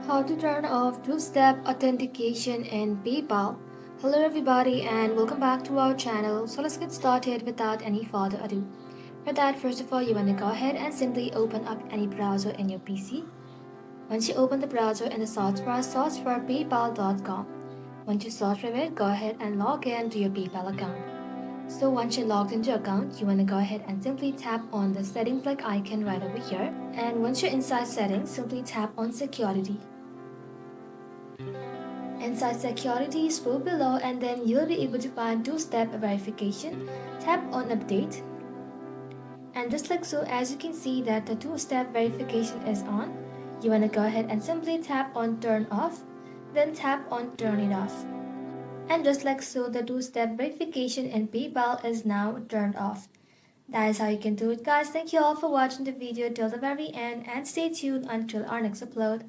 How to turn off two-step authentication in PayPal. Hello everybody and welcome back to our channel. So let's get started without any further ado. For that, first of all, you want to go ahead and simply open up any browser in your PC. Once you open the browser in the search bar, search for paypal.com. Once you search for it, go ahead and log in to your PayPal account. So once you're logged into your account, you want to go ahead and simply tap on the settings like icon right over here. And once you're inside settings, simply tap on security. Inside security, scroll below and then you'll be able to find two-step verification. Tap on update. And just like so, as you can see that the two-step verification is on, you want to go ahead and simply tap on turn off, then tap on turn it off. And just like so, the two-step verification in PayPal is now turned off. That is how you can do it, guys. Thank you all for watching the video till the very end and stay tuned until our next upload.